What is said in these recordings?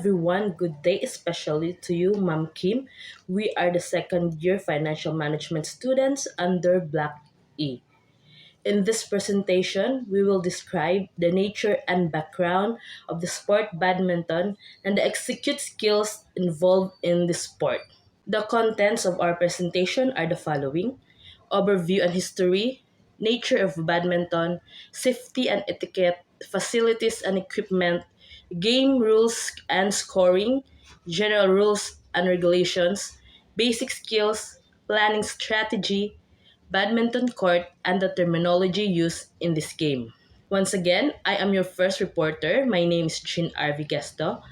everyone. Good day, especially to you, Ma'am Kim. We are the second year financial management students under Block E. In this presentation, we will describe the nature and background of the sport badminton and the execute skills involved in the sport. The contents of our presentation are the following: overview and history, nature of badminton, safety and etiquette, facilities and equipment, game rules and scoring, general rules and regulations, basic skills, planning strategy, badminton court, and the terminology used in this game. Once again, I am your first reporter. My name is Chin R. Gesto,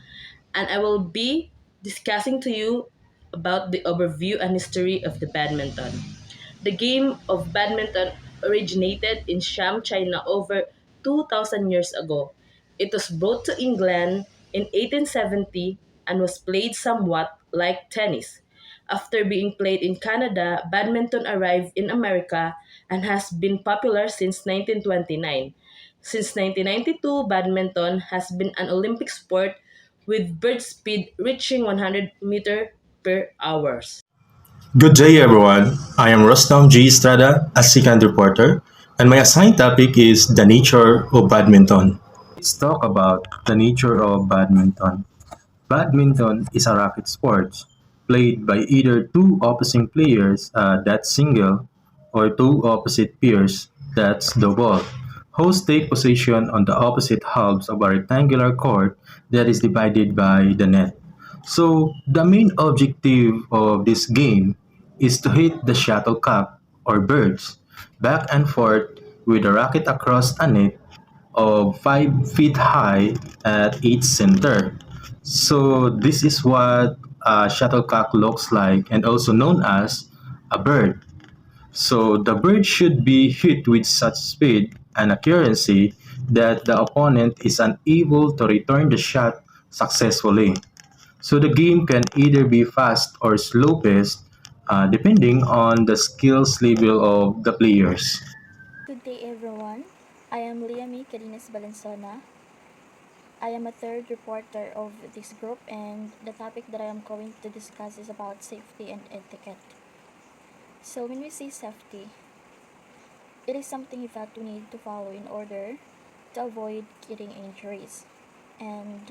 and I will be discussing to you about the overview and history of the badminton. The game of badminton originated in Sham, China over 2,000 years ago. It was brought to England in 1870 and was played somewhat like tennis. After being played in Canada, badminton arrived in America and has been popular since 1929. Since 1992, badminton has been an Olympic sport with bird speed reaching 100 meters per hour. Good day, everyone. I am Rostam G. Estrada, a second reporter, and my assigned topic is the nature of badminton. Let's talk about the nature of badminton. Badminton is a racket sport played by either two opposing players, that's single, or two opposite pairs, that's double. Hosts take position on the opposite halves of a rectangular court that is divided by the net. So, the main objective of this game is to hit the shuttlecock or birds back and forth with the racket across a net of 5 feet high at its center. So this is what a shuttlecock looks like and also known as a bird. So the bird should be hit with such speed and accuracy that the opponent is unable to return the shot successfully. So the game can either be fast or slow paced depending on the skills level of the players. Good day, everyone. I am Liami Carinas Balansona. I am a third reporter of this group, and the topic that I am going to discuss is about safety and etiquette. So, when we say safety, it is something that we need to follow in order to avoid getting injuries. And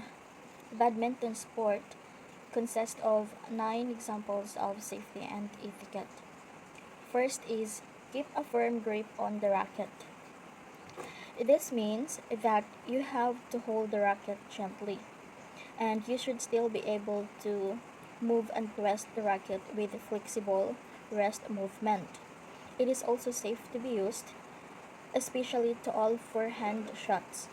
badminton sport consists of 9 examples of safety and etiquette. First is keep a firm grip on the racket. This means that you have to hold the racket gently, and you should still be able to move and twist the racket with flexible wrist movement. It is also safe to be used, especially to all forehand shots.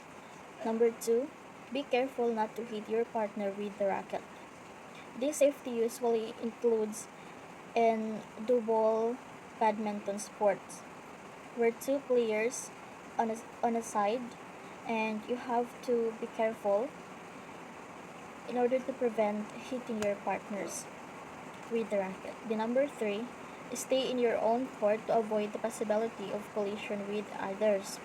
Number 2, be careful not to hit your partner with the racket. This safety usually includes in double badminton sports, where two players on a side, and you have to be careful in order to prevent hitting your partners with the racket. The number 3 is stay in your own court to avoid the possibility of collision with others.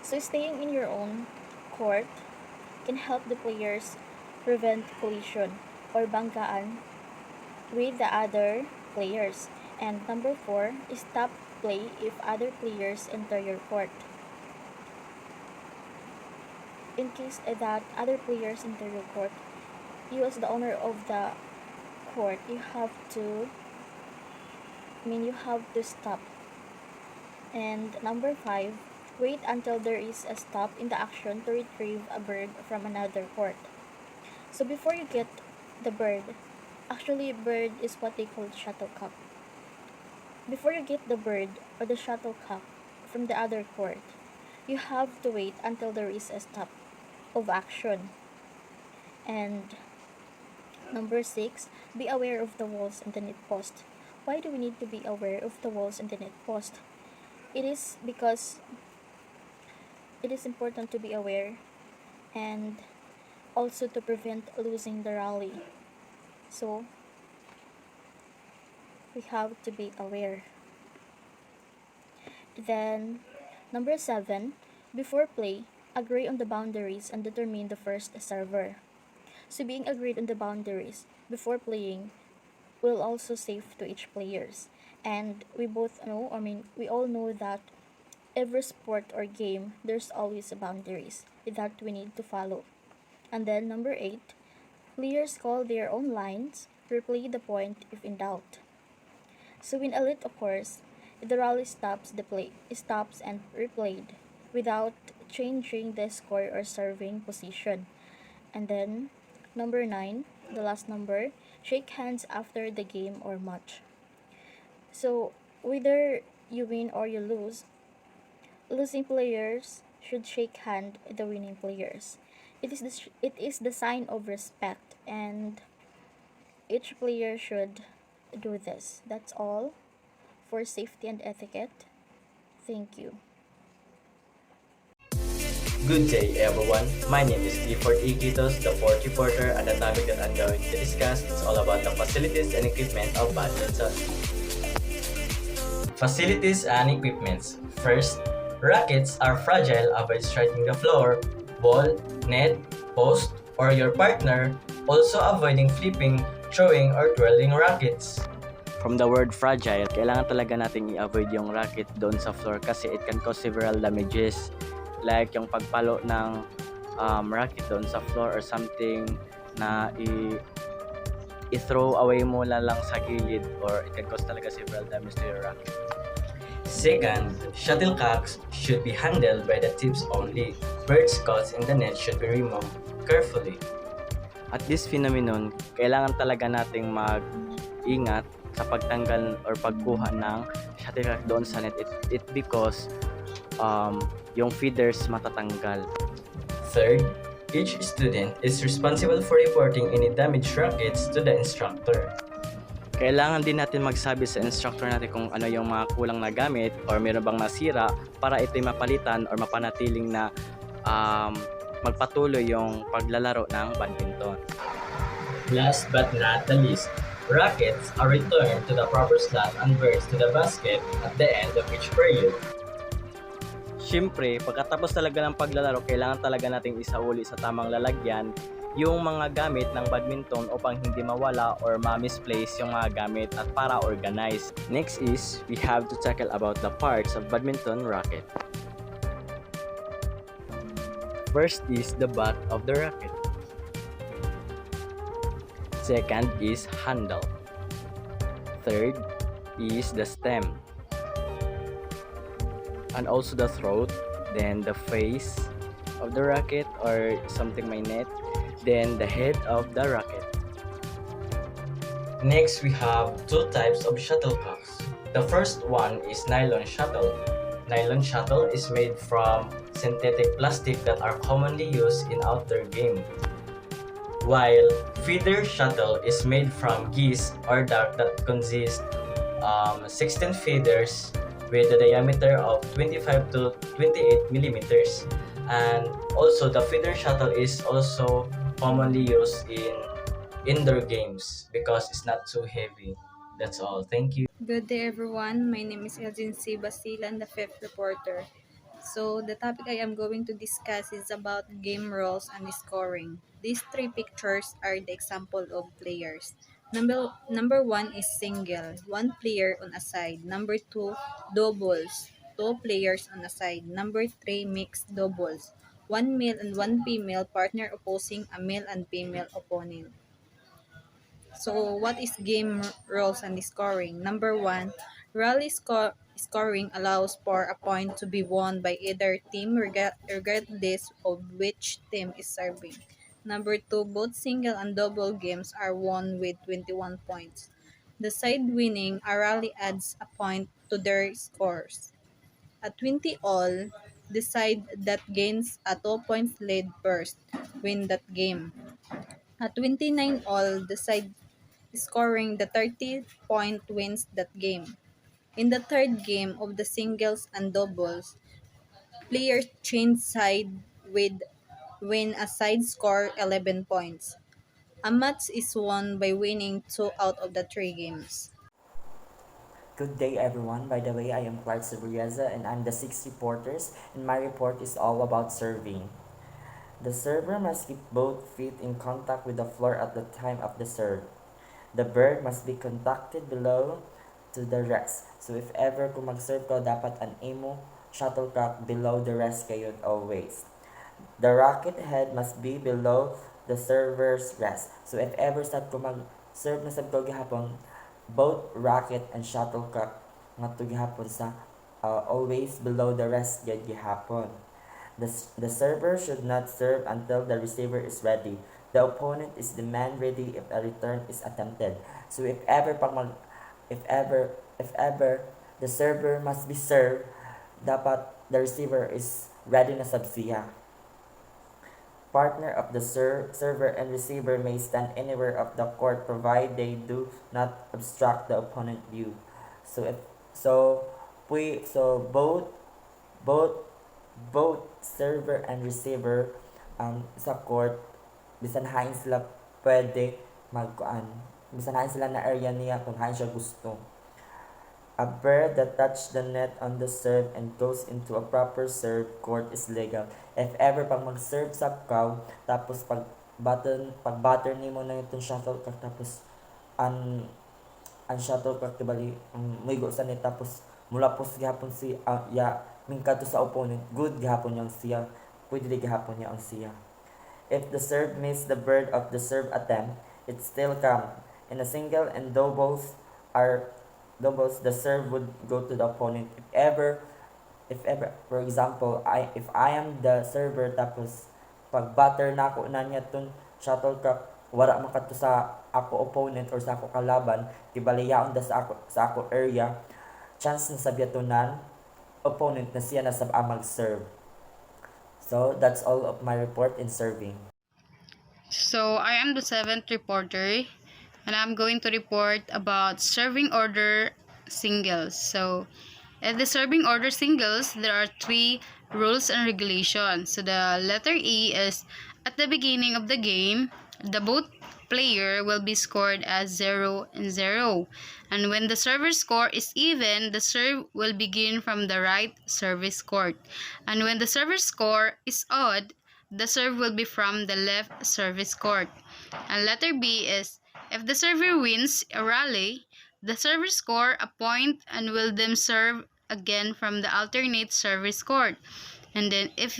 So staying in your own court can help the players prevent collision or banggaan with the other players. And number 4 is stop play if other players enter your court. In case that other players enter your court, you as the owner of the court, you have to stop. And number 5, wait until there is a stop in the action to retrieve a bird from another court. So before you get the bird, actually bird is what they call shuttlecock. Before you get the bird or the shuttlecock from the other court, you have to wait until there is a stop of action. And number 6, be aware of the walls and the net post. Why do we need to be aware of the walls and the net post? It is because it is important to be aware and also to prevent losing the rally. So we have to be aware. Then number 7, before play, agree on the boundaries and determine the first server. So being agreed on the boundaries before playing will also safe to each players. And we both know, we all know that every sport or game, there's always boundaries that we need to follow. And then number 8, players call their own lines, replay the point if in doubt. So when a lit occurs, the rally stops and replayed without changing the score or serving position. And then number 9, the last number, shake hands after the game or match. So whether you win or you lose, losing players should shake hand the winning players. It is the sign of respect, and each player should do this. That's all for safety and etiquette. Thank you. Good day, everyone. My name is Clifford Iquitos, the fourth reporter, and the topic that I'm going to discuss is all about the facilities and equipment of badminton. Facilities and equipments. First, rackets are fragile. Avoid striking the floor, ball, net, post, or your partner. Also avoiding flipping, throwing, or twirling rackets. From the word fragile, kailangan talaga nating i-avoid yung racket doon sa floor kasi it can cause several damages. Like yung pagpalo ng racket doon sa floor or something na i-throw away mo lang sa gilid, or it can cause talaga several damage to your racket. Second, shuttlecocks should be handled by the tips only. Birds caught in the net should be removed carefully. At this phenomenon, kailangan talaga nating mag-ingat sa pagtanggal or pagkuha ng shuttlecock doon sa net. It because yung feeders matatanggal. Third, each student is responsible for reporting any damaged rackets to the instructor. Kailangan din natin magsabi sa instructor natin kung ano yung mga kulang na gamit or meron bang nasira para ito'y mapalitan or mapanatiling na magpatuloy yung paglalaro ng badminton. Last but not the least, rackets are returned to the proper slot and birds to the basket at the end of each period. Siyempre, pagkatapos talaga ng paglalaro, kailangan talaga nating isauli sa tamang lalagyan yung mga gamit ng badminton upang hindi mawala or ma-misplace yung mga gamit at para organize. Next is, we have to tackle about the parts of badminton racket. First is the butt of the racket. Second is handle. Third is the stem. And also the throat, then the face of the racket or something may net, then the head of the racket. Next, we have two types of shuttlecocks. The first one is nylon shuttle. Nylon shuttle is made from synthetic plastic that are commonly used in outdoor game. While feeder shuttle is made from geese or duck that consist 16 feeders with a diameter of 25 to 28 millimeters. And also the feeder shuttle is also commonly used in indoor games because it's not too heavy. That's all. Thank you. Good day, everyone. My name is Elgin C. Basilan, the fifth reporter. So, the topic I am going to discuss is about game rules and scoring. These three pictures are the example of players. Number one is single, one player on a side. Number two, doubles, two players on a side. Number three, mixed doubles, one male and one female partner opposing a male and female opponent. So, what is game rules and scoring? Number one, scoring allows for a point to be won by either team regardless of which team is serving. Number two, both single and double games are won with 21 points. The side winning a rally adds a point to their scores. At 20 all, the side that gains a 2 points lead first win that game. At 29 all, the side scoring the 30-point wins that game. In the third game of the singles and doubles, players change side with when a side score 11 points. A match is won by winning 2 out of the 3 games. Good day, everyone. By the way, I am Clark Sabrieza and I'm the sixth reporters, and my report is all about serving. The server must keep both feet in contact with the floor at the time of the serve. The bird must be contacted below to the rest. So if ever kung mag-serve ka, dapat an imo shuttlecock below the rest kayo always. The racket head must be below the server's rest. So if ever sad ko mag-serve na sab ko gihapon, both racket and shuttlecock ngadto gihapon sa always below the rest gyud gihapon. The server should not serve until the receiver is ready. The opponent is demand ready if a return is attempted. So if ever the server must be served, dapat the receiver is ready na sab siya. Partner of the server and receiver may stand anywhere of the court provided they do not obstruct the opponent view. So if so both both both server and receiver sa court bisan hain sila pwede magkuan bisan hain sila na area niya kung hain siya gusto. A bird that touched the net on the serve and goes into a proper serve court is legal. If ever pag mag-serve sa kaw, tapos pag batter nimo na itong shuttlecock tapos an shuttlecock tibali muigo sa net tapos mulapos gihapon si mingkadto sa opponent, good gihapon yang siya. Pwede gihapon niya ang siya. If the serve missed the bird of the serve attempt, it still count. In a single and doubles, the serve would go to the opponent. If ever, for example, if I am the server tapos pag batter na ako na niya tong shuttlecock, wala man kadto sa ako opponent or sa ako kalaban, tibaliyaon da sa ako area, chance na sabyatunan opponent na siya na sab mag-serve. So that's all of my report in serving. So I am the seventh reporter and I'm going to report about serving order singles. So at the serving order singles, there are three rules and regulations. So the letter E is at the beginning of the game, the both player will be scored as 0 and 0. And when the server score is even, the serve will begin from the right service court. And when the server score is odd, the serve will be from the left service court. And letter B is if the server wins a rally, the server score a point and will then serve again from the alternate service court. And then if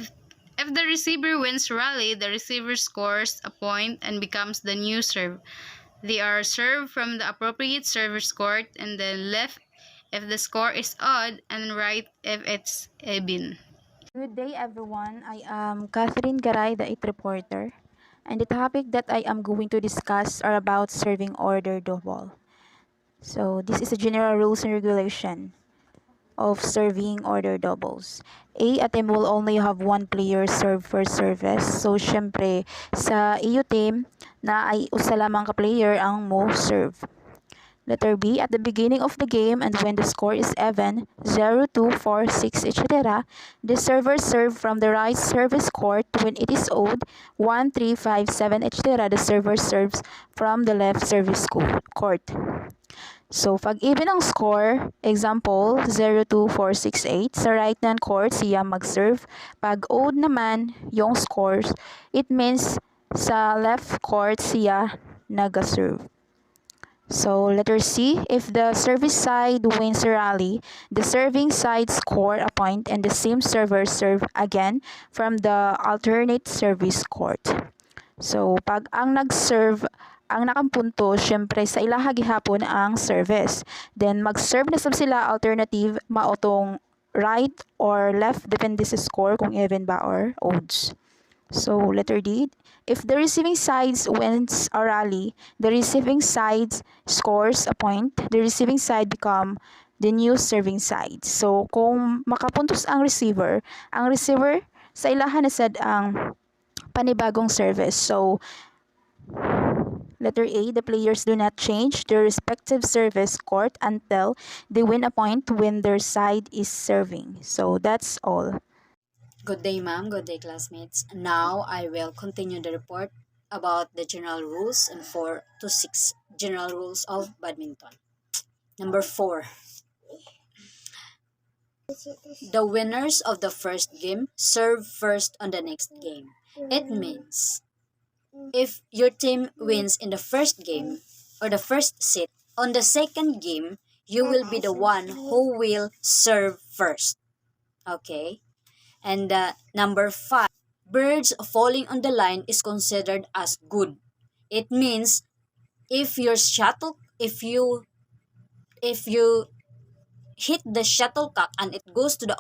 the receiver wins rally, the receiver scores a point and becomes the new serve. They are served from the appropriate service court and then left if the score is odd and right if it's even. Good day, everyone. I am Catherine Garay, the 8th reporter, and the topic that I am going to discuss are about serving order double. So, this is a general rules and regulation of serving order doubles. A team will only have one player serve for service. So, syempre, sa iyo team na ay usa lamang ka player ang mo serve. Letter B, at the beginning of the game and when the score is even, 0, 2, 4, 6, etc., the server serve from the right service court. When it is odd, 1, 3, 5, 7, etc., the server serves from the left service court. So, pag even ang score, example, 0, 2, 4, 6, 8, sa right ng court, siya mag-serve. Pag odd naman yung scores, it means sa left court, siya nag-serve. So, letter C, if the service side wins a rally, the serving side score a point and the same server serve again from the alternate service court. So, pag ang nag-serve, ang nakampunto, syempre sa ilaha gihapon ang service. Then, mag-serve na sab sila alternative, maotong right or left, depende sa score kung even ba or odds. So, letter D, if the receiving sides wins a rally, the receiving side scores a point, the receiving side become the new serving side. So, kung makapuntos ang receiver sa ilaha na sad ang panibagong service. So, letter A, the players do not change their respective service court until they win a point when their side is serving. So, that's all. Good day, ma'am. Good day, classmates. Now, I will continue the report about the general rules and 4 to 6 general rules of badminton. Number 4. The winners of the first game serve first on the next game. It means if your team wins in the first game or the first set, on the second game, you will be the one who will serve first. Okay? And number five, birds falling on the line is considered as good. It means if your shuttle, if you hit the shuttlecock and it goes to the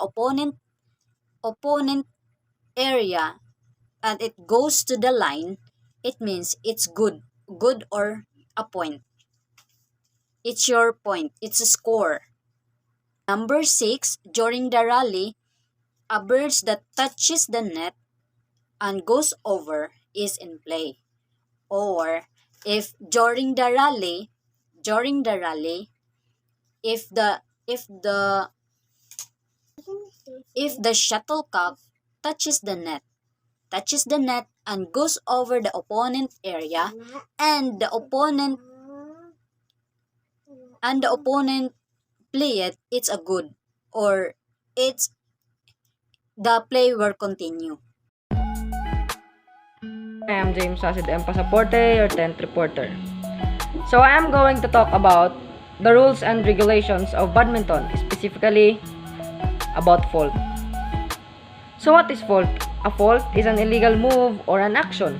opponent area and it goes to the line, it means it's good. Good or a point. It's your point. It's a score. Number six, during the rally, a bird that touches the net and goes over is in play. Or if during the rally, if the if the if the shuttlecock touches the net and goes over the opponent area and the opponent play it, it's a good or it's the play will continue. I am James Acid M. Pasaporte, your 10th reporter. So I am going to talk about the rules and regulations of badminton, specifically about fault. So what is fault? A fault is an illegal move or an action.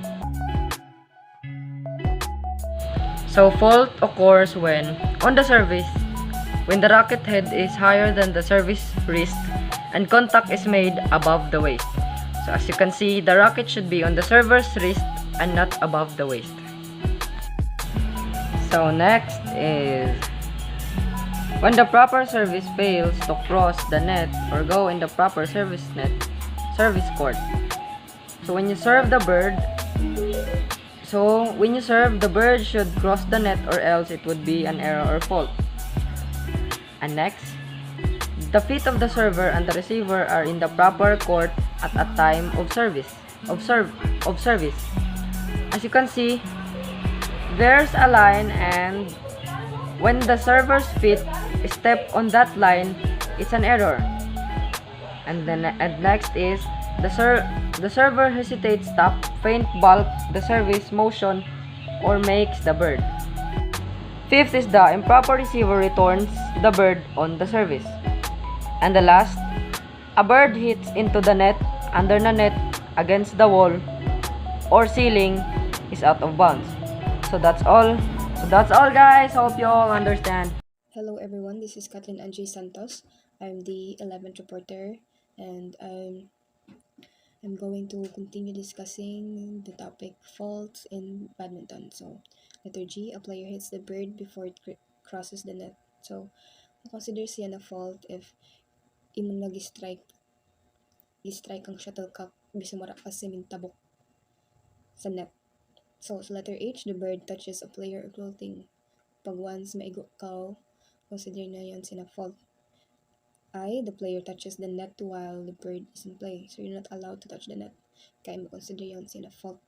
So fault occurs when, on the service, when the racket head is higher than the service wrist and contact is made above the waist. So as you can see, the racket should be on the server's wrist and not above the waist. So next is when the proper service fails to cross the net or go in the proper service court. So when you serve, the bird should cross the net or else it would be an error or fault. And next, the feet of the server and the receiver are in the proper court at a time of service. As you can see, there's a line, and when the server's feet step on that line, it's an error. And next is the server hesitates, stop, feint, bulk the service motion, or makes the bird. Fifth is the improper receiver returns the bird on the service. And the last, a bird hits into the net, under the net, against the wall or ceiling, is out of bounds. So that's all. Guys. Hope you all understand. Hello everyone, this is Kathleen Angie Santos. I'm the 11th reporter and I'm going to continue discussing the topic faults in badminton. So, letter G, a player hits the bird before it crosses the net. So, consider siya na fault if imong nag-strike ang shuttlecock bisan mara pa tabok sa net. So, sa letter H, the bird touches a player or clothing. Pag once maigo ka, consider na yan sina fault. I, the player touches the net while the bird is in play. So, you're not allowed to touch the net. Kaya mo consider yan sina fault.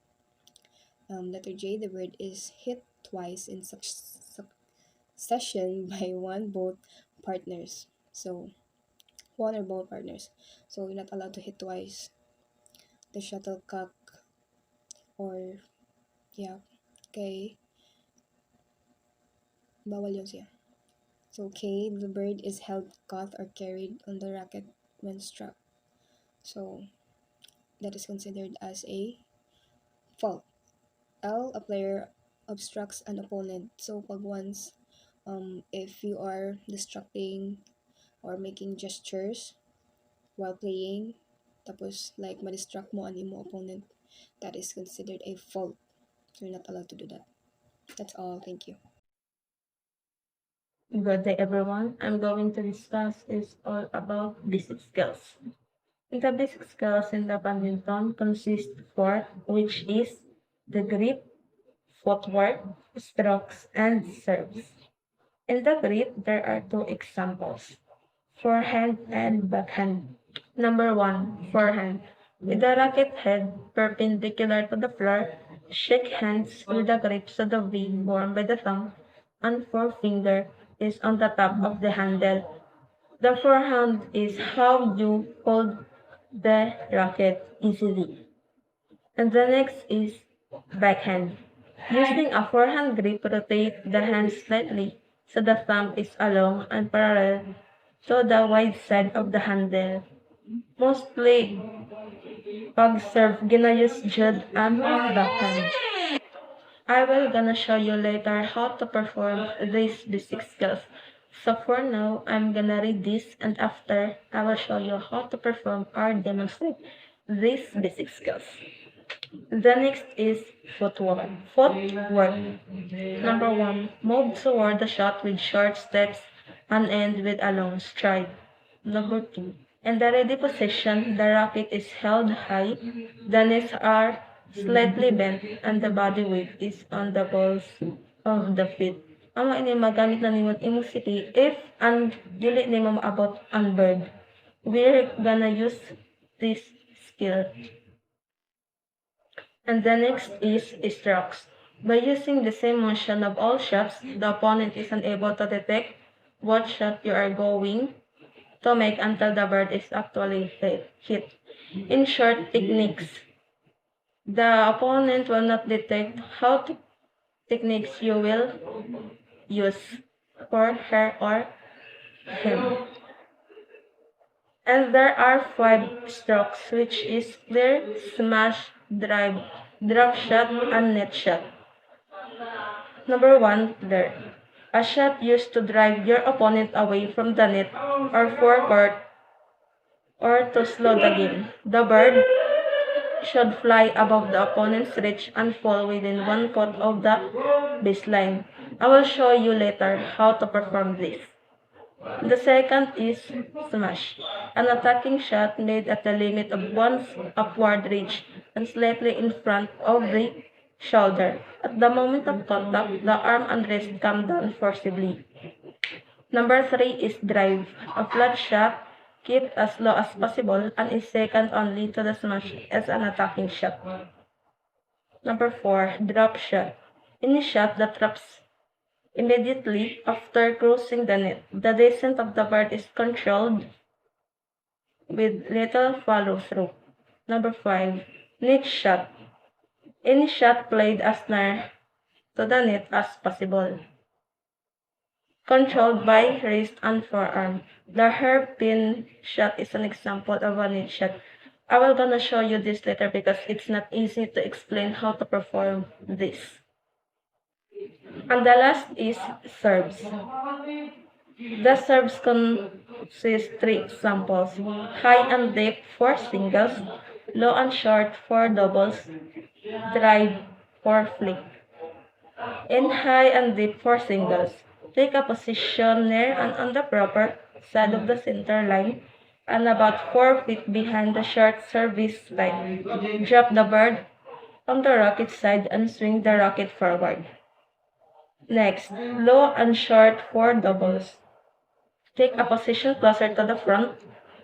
Letter J, the bird is hit twice in succession by one or both partners. So, you're not allowed to hit twice the shuttlecock or kay bawal yun siya. So K, the bird is held, caught, or carried on the racket when struck. So that is considered as a fault. L, a player obstructs an opponent. So pag once, if you are distracting or making gestures while playing, tapos like ma-distract mo ang imo opponent, that is considered a fault. So you're not allowed to do that. That's all. Thank you. Good day, everyone. I'm going to discuss is all about basic skills. The basic skills in the badminton consist four, which is the grip, footwork, strokes, and serves. In the grip, there are two examples: forehand and backhand. Number one, forehand. With the racket head perpendicular to the floor, shake hands with the grip so the V formed by the thumb and forefinger is on the top of the handle. The forehand is how you hold the racket easily. And the next is backhand. Using a forehand grip, rotate the hand slightly so the thumb is along and parallel to the wide side of the handle. Mostly, pag serve, ginayos jud ang backhand. I will gonna show you later how to perform these basic skills. So for now, I'm gonna read this and after, I will show you how to perform or demonstrate these basic skills. The next is footwork. Footwork. Number one, move toward the shot with short steps and end with a long stride. Number two, in the ready position, the racket is held high, the knees are slightly bent, and the body weight is on the balls of the feet. Amo ini magamit na nimon imong city if and dili nimo maabot ang bird. We're gonna use this skill. And the next is strokes. By using the same motion of all shots, the opponent is unable to detect what shot you are going to make until the bird is actually hit. In short techniques, the opponent will not detect how techniques you will use for her or him. And there are five strokes, which is clear, smash, drive, drop shot, and net shot. Number one, clear. A shot used to drive your opponent away from the net or forecourt or to slow the game. The bird should fly above the opponent's reach and fall within 1 foot of the baseline. I will show you later how to perform this. The second is smash, an attacking shot made at the limit of one's upward reach and slightly in front of the shoulder. At the moment of contact, the arm and wrist come down forcibly. Number three is drive, a flat shot kept as low as possible and is second only to the smash as an attacking shot. Number four, drop shot, any shot that drops immediately after crossing the net. The descent of the bird is controlled with little follow-through. Number five, net shot, any shot played as near to the net as possible, controlled by wrist and forearm. The hairpin shot is an example of a net shot. I will gonna show you this later because it's not easy to explain how to perform this. And the last is serves. The serves consist three examples: high and deep for singles, low and short for doubles, drive for flick. In high and deep for singles, take a position near and on the proper side of the center line and about 4 feet behind the short service line. Drop the bird on the racket side and swing the racket forward. Next, low and short for doubles. Take a position closer to the front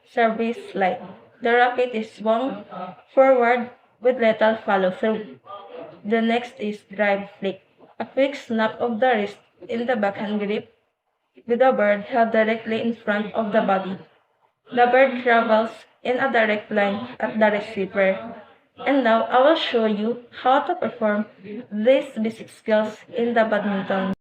service line. The racket is swung forward with little follow through. The next is drive flick, a quick snap of the wrist in the backhand grip with the bird held directly in front of the body. The bird travels in a direct line at the receiver. And now I will show you how to perform these basic skills in the badminton.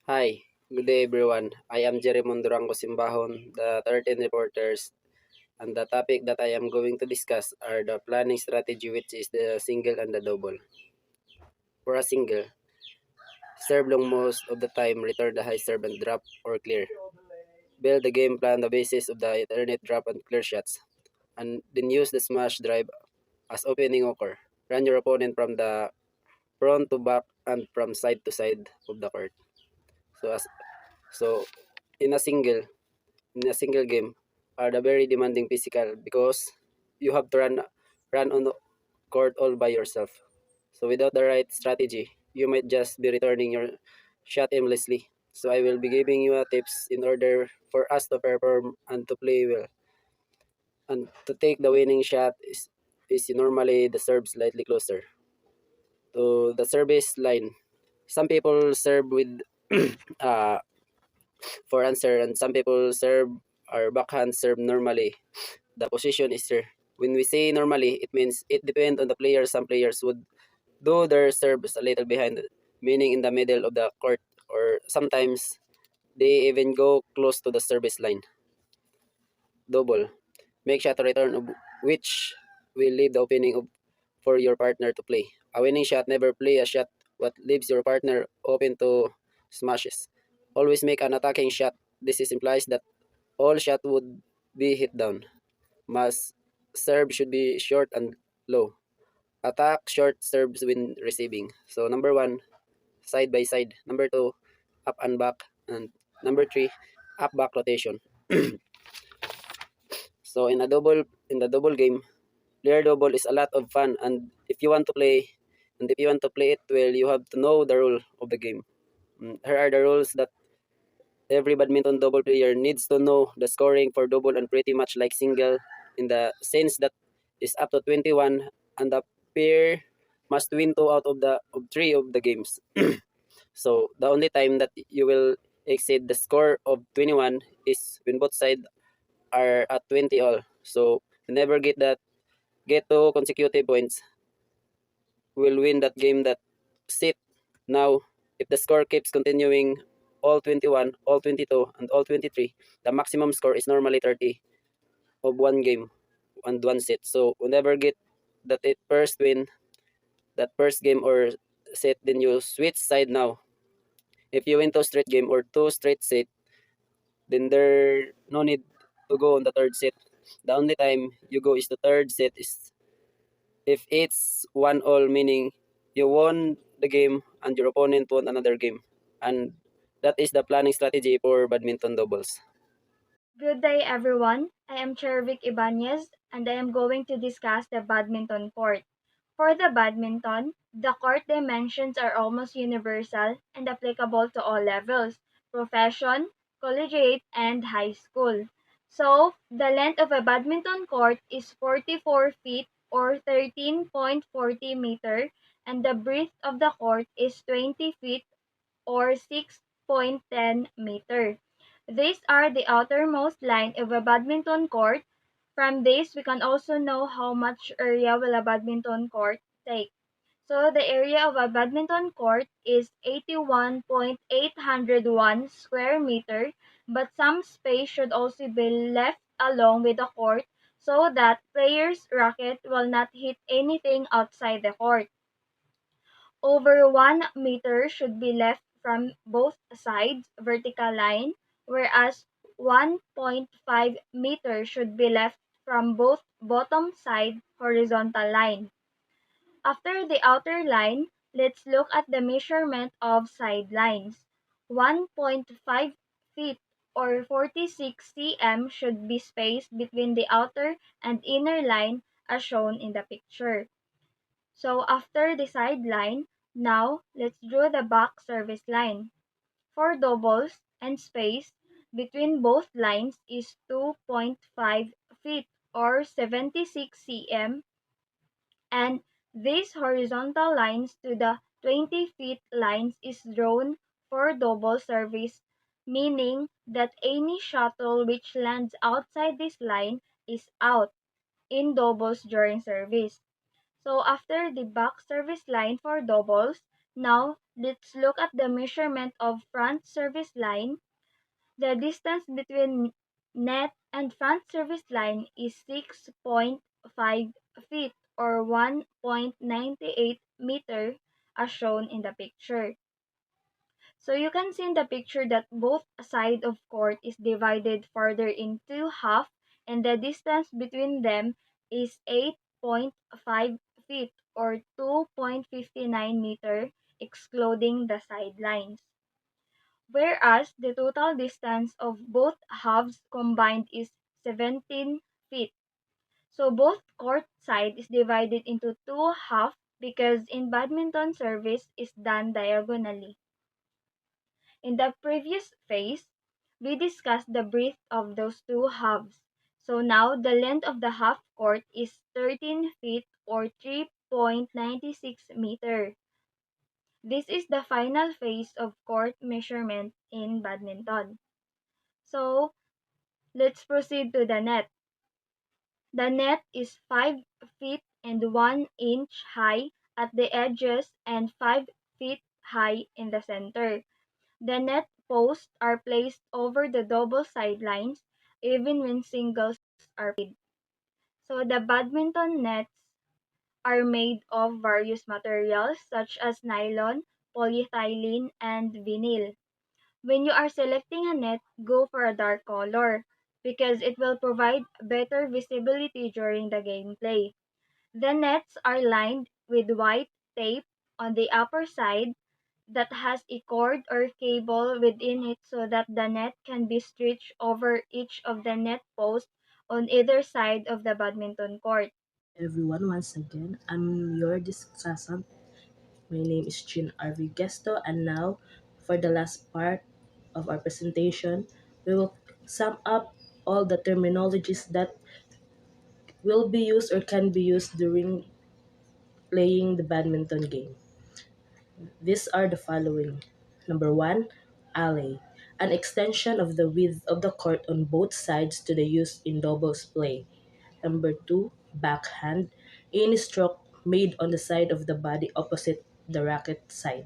Hi, good day everyone. I am Jeremon Durango Simbahon, the 13 reporters, and the topic that I am going to discuss are the planning strategy, which is the single and the double. For a single, serve long most of the time, return the high serve and drop or clear. Build the game plan on the basis of the alternate drop and clear shots, and then use the smash drive as opening occur. Run your opponent from the front to back and from side to side of the court. So in a single in a single game are the very demanding physical because you have to run on the court all by yourself. So without the right strategy, you might just be returning your shot aimlessly. So I will be giving you a tips in order for us to perform and to play well. And to take the winning shot is normally the serve slightly closer to the service line. Some people serve with uh, for answer, and some people serve or backhand serve normally. The position is here. When we say normally, it means it depends on the player. Some players would do their serves a little behind, meaning in the middle of the court, or sometimes they even go close to the service line. Double. Make shot to return of which will leave the opening for your partner to play. A winning shot never play a shot what leaves your partner open to smashes. Always make an attacking shot. This is implies that all shot would be hit down. Must serve should be short and low. Attack short serves when receiving. So number one, side by side. Number two, up and back. And number three, up back rotation. So in the double game, player double is a lot of fun, and if you want to play it well, you have to know the rule of the game. Here are the rules that every badminton double player needs to know. The scoring for double and pretty much like single in the sense that is up to 21, and the pair must win two out of the of three of the games. So the only time that you will exceed the score of 21 is when both sides are at 20 all. So you never get to consecutive points will win that game that sit. Now, if the score keeps continuing all 21, all 22, and all 23, the maximum score is normally 30 of one game and one set. So whenever get that it first win that first game or set, then you switch side now. If you win two straight game or two straight set, then there no need to go on the third set. The only time you go is the third set is if it's 1-all, meaning you won the game and your opponent won another game. And that is the planning strategy for badminton doubles. Good day, everyone. I am Chervic Ibanez, and I am going to discuss the badminton court. For the badminton, the court dimensions are almost universal and applicable to all levels profession, collegiate, and high school. So, the length of a badminton court is 44 feet or 13.40 meter, and the breadth of the court is 20 feet or 6.10 meter. These are the outermost line of a badminton court. From this, we can also know how much area will a badminton court take. So the area of a badminton court is 81.801 square meter, but some space should also be left along with the court so that players' racket will not hit anything outside the court. Over 1 meter should be left from both sides vertical line, whereas 1.5 meters should be left from both bottom side horizontal line. After the outer line, let's look at the measurement of side lines. 1.5 feet or 46 cm should be spaced between the outer and inner line as shown in the picture. So after the side line, now let's draw the back service line. For doubles and space between both lines is 2.5 feet or 76 cm, and these horizontal lines to the 20 feet lines is drawn for double service, meaning that any shuttle which lands outside this line is out in doubles during service. So after the back service line for doubles, now let's look at the measurement of front service line. The distance between net and front service line is 6.5 feet or 1.98 meter as shown in the picture. So you can see in the picture that both side of court is divided further into half, and the distance between them is 8.5 feet or 2.59 meter excluding the sidelines. Whereas the total distance of both halves combined is 17 feet. So both court side is divided into two halves. because in badminton service is done diagonally. In the previous phase, we discussed the breadth of those two halves. So now the length of the half court is 13 feet or 3.96 meter. This is the final phase of court measurement in badminton. So let's proceed to the net. The net is 5 feet and 1 inch high at the edges and 5 feet high in the center. The net posts are placed over the double sidelines even when singles are played. So the badminton nets are made of various materials such as nylon, polyethylene, and vinyl. When you are selecting a net, go for a dark color because it will provide better visibility during the gameplay. The nets are lined with white tape on the upper side that has a cord or cable within it so that the net can be stretched over each of the net posts on either side of the badminton court. Everyone, once again, I'm your discussant. My name is Chin RV Gesto, and now for the last part of our presentation, we will sum up all the terminologies that will be used or can be used during playing the badminton game. These are the following. Number one, alley, an extension of the width of the court on both sides to the use in doubles play. Number two, backhand, any stroke made on the side of the body opposite the racket side.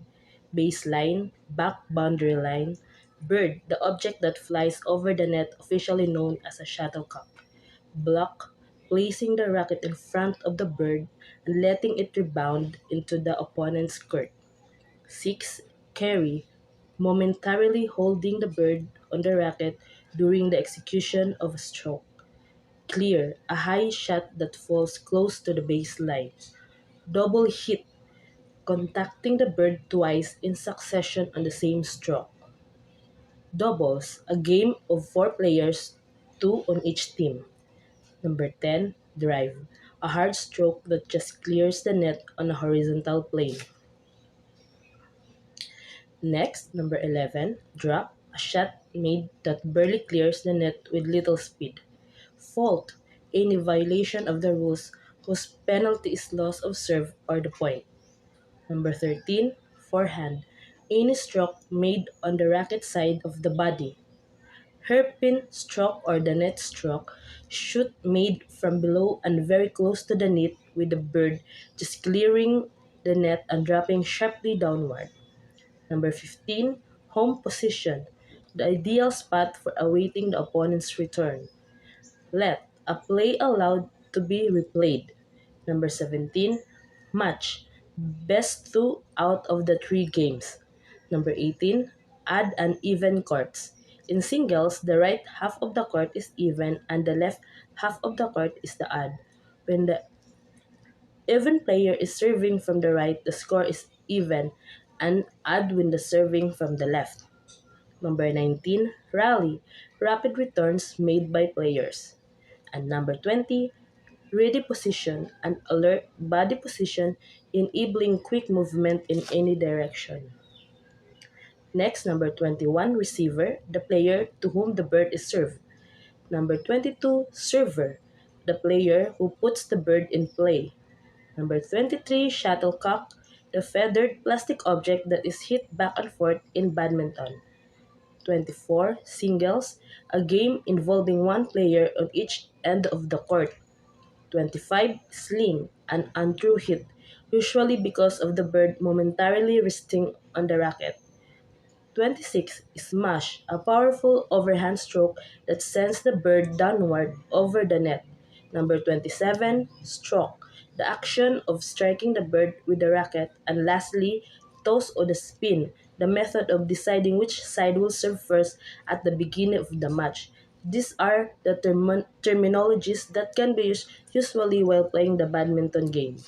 Baseline, back boundary line. Bird, the object that flies over the net, officially known as a shuttlecock. Block, placing the racket in front of the bird and letting it rebound into the opponent's court. 6. Carry, momentarily holding the bird on the racket during the execution of a stroke. Clear, a high shot that falls close to the baseline. Double hit, contacting the bird twice in succession on the same stroke. Doubles, a game of four players, two on each team. Number 10, drive, a hard stroke that just clears the net on a horizontal plane. Next, number 11, drop, a shot made that barely clears the net with little speed. Fault, any violation of the rules whose penalty is loss of serve or the point. Number 13, forehand, any stroke made on the racket side of the body. Hairpin stroke or the net stroke, shoot made from below and very close to the net with the bird just clearing the net and dropping sharply downward. Number 15, home position, the ideal spot for awaiting the opponent's return. Let, a play allowed to be replayed. Number 17, match, best two out of the three games. Number 18, add an even courts. In singles, the right half of the court is even and the left half of the court is the odd. When the even player is serving from the right, the score is even and odd when the serving from the left. Number 19, rally, rapid returns made by players. And number 20, ready position, an alert body position enabling quick movement in any direction. Next, number 21, receiver, the player to whom the bird is served. Number 22, server, the player who puts the bird in play. Number 23, shuttlecock, the feathered plastic object that is hit back and forth in badminton. 24, singles, a game involving one player on each end of the court. 25, sling, an untrue hit, usually because of the bird momentarily resting on the racket. 26, smash, a powerful overhand stroke that sends the bird downward over the net. Number 27, stroke, the action of striking the bird with the racket. And lastly, toss or the spin, the method of deciding which side will serve first at the beginning of the match. These are the terminologies that can be used usually while playing the badminton game.